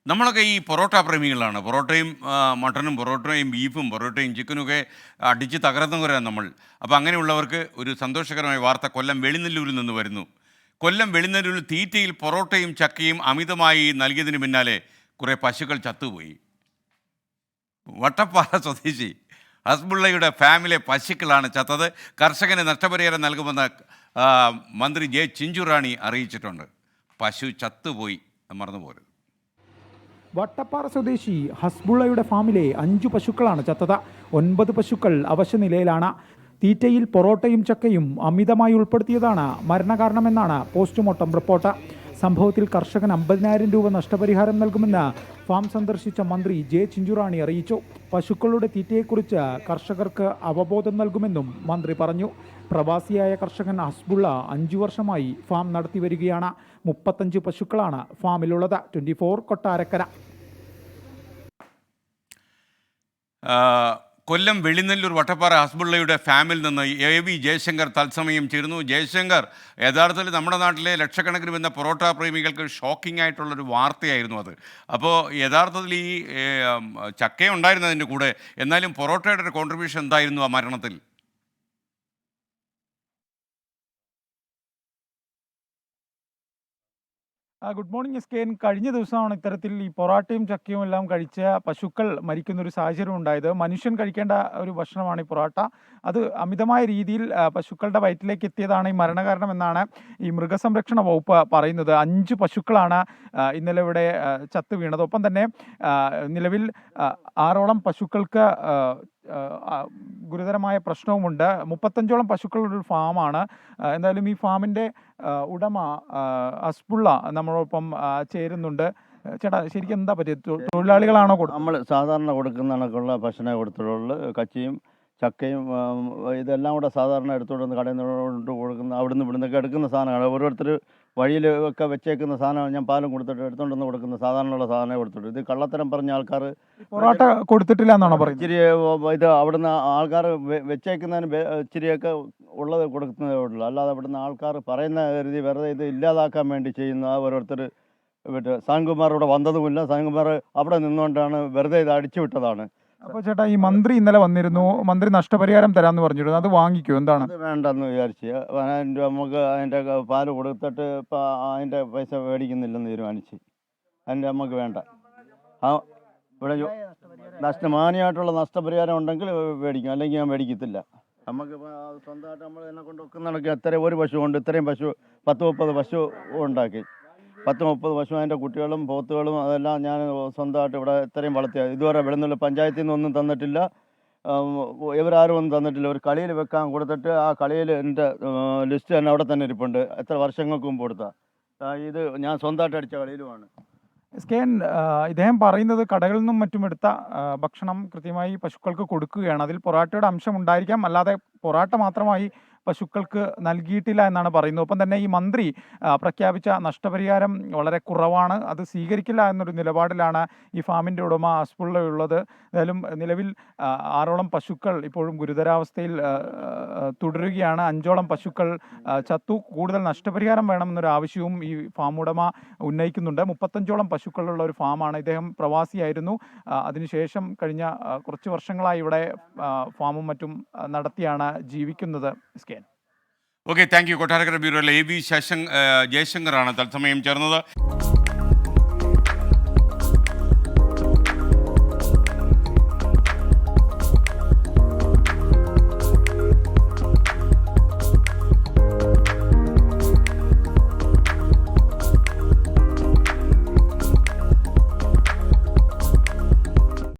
നമ്മളൊക്കെ ഈ പൊറോട്ട പ്രേമികളാണ്. പൊറോട്ടയും മട്ടനും, പൊറോട്ടയും ബീഫും, പൊറോട്ടയും ചിക്കനുമൊക്കെ അടിച്ച് തകർന്നവരാണ് നമ്മൾ. അപ്പോൾ അങ്ങനെയുള്ളവർക്ക് ഒരു സന്തോഷകരമായ വാർത്ത കൊല്ലം വെളിനെല്ലൂരിൽ നിന്ന് വരുന്നു. കൊല്ലം വെളിനെല്ലൂരിൽ തീറ്റയിൽ പൊറോട്ടയും ചക്കയും അമിതമായി നൽകിയതിന് പിന്നാലെ കുറേ പശുക്കൾ ചത്തുപോയി. വട്ടപ്പാറ സ്വദേശി ഹസ്ബുള്ളയുടെ ഫാമിലെ പശുക്കളാണ് ചത്തത്. കർഷകന് നഷ്ടപരിഹാരം നൽകുമെന്ന് മന്ത്രി ജെ ചിഞ്ചുറാണി അറിയിച്ചിട്ടുണ്ട്. പശു ചത്തുപോയി, മറന്നുപോകരുത്. വട്ടപ്പാറ സ്വദേശി ഹസ്ബുള്ളയുടെ ഫാമിലെ 5 പശുക്കളാണ് ചത്തത്. 9 പശുക്കൾ അവശനിലയിലാണ്. തീറ്റയിൽ പൊറോട്ടയും ചക്കയും അമിതമായി ഉൾപ്പെടുത്തിയതാണ് മരണകാരണമെന്നാണ് പോസ്റ്റ്മോർട്ടം റിപ്പോർട്ട്. സംഭവത്തിൽ കർഷകൻ 50,000 രൂപ നഷ്ടപരിഹാരം നൽകുമെന്ന് ഫാം സന്ദർശിച്ച മന്ത്രി ജെ ചിഞ്ചുറാണി അറിയിച്ചു. പശുക്കളുടെ തീറ്റയെക്കുറിച്ച് കർഷകർക്ക് അവബോധം നൽകുമെന്നും മന്ത്രി പറഞ്ഞു. പ്രവാസിയായ കർഷകൻ ഹസ്ബുള്ള 5 വർഷമായി ഫാം നടത്തി വരികയാണ്. 35 പശുക്കളാണ് ഫാമിലുള്ളത്. 24 കൊട്ടാരക്കര. കൊല്ലം വെളിനെല്ലൂർ വട്ടപ്പാറ ഹസ്ബുള്ളയുടെ ഫാമിൽ നിന്ന് AV ജയശങ്കർ തത്സമയം ചേരുന്നു. ജയശങ്കർ, യഥാർത്ഥത്തിൽ നമ്മുടെ നാട്ടിലെ ലക്ഷക്കണക്കിന് വരുന്ന പൊറോട്ട പ്രേമികൾക്ക് ഷോക്കിംഗ് ആയിട്ടുള്ളൊരു വാർത്തയായിരുന്നു അത്. അപ്പോൾ യഥാർത്ഥത്തിൽ ഈ ചക്ക ഉണ്ടായിരുന്നതിൻ്റെ കൂടെ, എന്നാലും പൊറോട്ടയുടെ ഒരു കോൺട്രിബ്യൂഷൻ എന്തായിരുന്നു ആ മരണത്തിൽ? Good morning SKN. കഴിഞ്ഞ ദിവസമാണ് ഇത്തരത്തിൽ ഈ പൊറാട്ടയും ചക്കയും എല്ലാം കഴിച്ച പശുക്കൾ മരിക്കുന്ന ഒരു സാഹചര്യം ഉണ്ടായത്. മനുഷ്യൻ കഴിക്കേണ്ട ഒരു ഭക്ഷണമാണ് ഈ പൊറാട്ട. അത് അമിതമായ രീതിയിൽ പശുക്കളുടെ വയറ്റിലേക്ക് എത്തിയതാണ് ഈ മരണകാരണം എന്നാണ് ഈ മൃഗസംരക്ഷണ വകുപ്പ് പറയുന്നത്. 5 പശുക്കളാണ് ഇന്നലെ ഇവിടെ ചത്തു വീണത്. ഒപ്പം തന്നെ നിലവിൽ 6ഓളം പശുക്കൾക്ക് ഗുരുതരമായ പ്രശ്നവുമുണ്ട്. 35ഓളം പശുക്കളുടെ ഒരു ഫാമാണ്. എന്തായാലും ഈ ഫാമിൻ്റെ ഉടമ ഹസ്ബുള്ള നമ്മളോടൊപ്പം ചേരുന്നുണ്ട്. ചേട്ടാ, ശരിക്കും എന്താ പറ്റിയത്? തൊഴിലാളികളാണോ കൊടുക്കുന്നത്? നമ്മൾ സാധാരണ കൊടുക്കുന്ന കണക്കുള്ള ഭക്ഷണമേ കൊടുത്തുള്ളൂ. കച്ചിയും ചക്കയും ഇതെല്ലാം കൂടെ സാധാരണ എടുത്തുകൊണ്ട് വന്ന് കടയിൽ നിന്ന് കൊടുക്കുന്ന, അവിടുന്ന് ഇവിടുന്നൊക്കെ എടുക്കുന്ന സാധനമാണ്. ഓരോരുത്തർ വഴിയിൽ ഒക്കെ വെച്ചേക്കുന്ന സാധനം ഞാൻ പാലും കൊടുത്തിട്ട് എടുത്തുകൊണ്ട് വന്ന് കൊടുക്കുന്ന സാധാരണയുള്ള സാധനമേ കൊടുത്തിട്ടു. ഇത് കള്ളത്തരം പറഞ്ഞ ആൾക്കാർ പൊറോട്ട കൊടുത്തിട്ടില്ല എന്നാണോ പറയുന്നത്? ഇച്ചിരി ഇത് അവിടുന്ന് ആൾക്കാർ വെച്ചേക്കുന്നതിന് ഇച്ചിരിയൊക്കെ ഉള്ളത് കൊടുക്കുന്നതേ ഉള്ളൂ. അല്ലാതെ അവിടുന്ന് ആൾക്കാർ പറയുന്ന കരുതി വെറുതെ ഇത് ഇല്ലാതാക്കാൻ വേണ്ടി ചെയ്യുന്ന ഓരോരുത്തർ സാൻകുമാർ ഇവിടെ വന്നതുമില്ല. സാൻകുമാർ അവിടെ നിന്നുകൊണ്ടാണ് വെറുതെ ഇത് അടിച്ചു വിട്ടതാണ്. അപ്പോൾ ചേട്ടാ, ഈ മന്ത്രി ഇന്നലെ വന്നിരുന്നു. മന്ത്രി നഷ്ടപരിഹാരം തരാമെന്ന് പറഞ്ഞിരുന്നു. അത് വാങ്ങിക്കോ? എന്താണ് അത് വേണ്ടെന്ന് വിചാരിച്ച് നമുക്ക് അതിൻ്റെ പാല് കൊടുത്തിട്ട് ഇപ്പം അതിൻ്റെ പൈസ മേടിക്കുന്നില്ലെന്ന് തീരുമാനിച്ച്. അതിൻ്റെ നമുക്ക് വേണ്ട. ഇവിടെ മാന്യമായിട്ടുള്ള നഷ്ടപരിഹാരം ഉണ്ടെങ്കിൽ മേടിക്കും, അല്ലെങ്കിൽ ഞാൻ മേടിക്കത്തില്ല. നമുക്കിപ്പോൾ സ്വന്തമായിട്ട് നമ്മൾ എന്നെ കൊണ്ട് വെക്കുന്നുണ്ടെങ്കിൽ എത്ര ഒരു പശു കൊണ്ട് ഇത്രയും പശു 10-30 പശു ഉണ്ടാക്കി. 10-30 പശു, അതിൻ്റെ കുട്ടികളും പോത്തുകളും അതെല്ലാം ഞാൻ സ്വന്തമായിട്ട് ഇവിടെ ഇത്രയും വളർത്തിയത്. ഇതുവരെ വെളുന്നുള്ള പഞ്ചായത്തിൽ നിന്നൊന്നും തന്നിട്ടില്ല, ഇവരാരും ഒന്നും തന്നിട്ടില്ല. ഒരു കളിയിൽ വെക്കാൻ കൊടുത്തിട്ട് ആ കളിയിൽ എൻ്റെ ലിസ്റ്റ് തന്നെ അവിടെ തന്നെ ഇരിപ്പുണ്ട്. എത്ര വർഷങ്ങൾക്ക് മുമ്പ് കൊടുത്ത ഇത് ഞാൻ സ്വന്തമായിട്ട് അടിച്ച കളിയിലുമാണ്. SKN, ഇദ്ദേഹം പറയുന്നത് കടകളിൽ നിന്നും മറ്റും എടുത്ത ഭക്ഷണം കൃത്യമായി പശുക്കൾക്ക് കൊടുക്കുകയാണ്. അതിൽ പൊറാട്ടയുടെ അംശം ഉണ്ടായിരിക്കാം, അല്ലാതെ പൊറാട്ട മാത്രമായി പശുക്കൾക്ക് നൽകിയിട്ടില്ല എന്നാണ് പറയുന്നത്. ഒപ്പം തന്നെ ഈ മന്ത്രി പ്രഖ്യാപിച്ച നഷ്ടപരിഹാരം വളരെ കുറവാണ്, അത് സ്വീകരിക്കില്ല എന്നൊരു നിലപാടിലാണ് ഈ ഫാമിൻ്റെ ഉടമ ഹസ്ബുള്ള ഉള്ളത്. ഏതായാലും നിലവിൽ 6ഓളം പശുക്കൾ ഇപ്പോഴും ഗുരുതരാവസ്ഥയിൽ തുടരുകയാണ്. 5ഓളം പശുക്കൾ ചത്തു. കൂടുതൽ നഷ്ടപരിഹാരം വേണമെന്നൊരു ആവശ്യവും ഈ ഫാം ഉടമ ഉന്നയിക്കുന്നുണ്ട്. 35ഓളം പശുക്കളുള്ള ഒരു ഫാമാണ്. ഇദ്ദേഹം പ്രവാസിയായിരുന്നു. അതിനുശേഷം കഴിഞ്ഞ കുറച്ച് വർഷങ്ങളായി ഇവിടെ ഫാമും മറ്റും നടത്തിയാണ് ജീവിക്കുന്നത്. SKN. Okay, thank you. Kottarakkara ബ്യൂറോയിലെ AV ജയശങ്കറാണ് തത്സമയം ചേർന്നത്.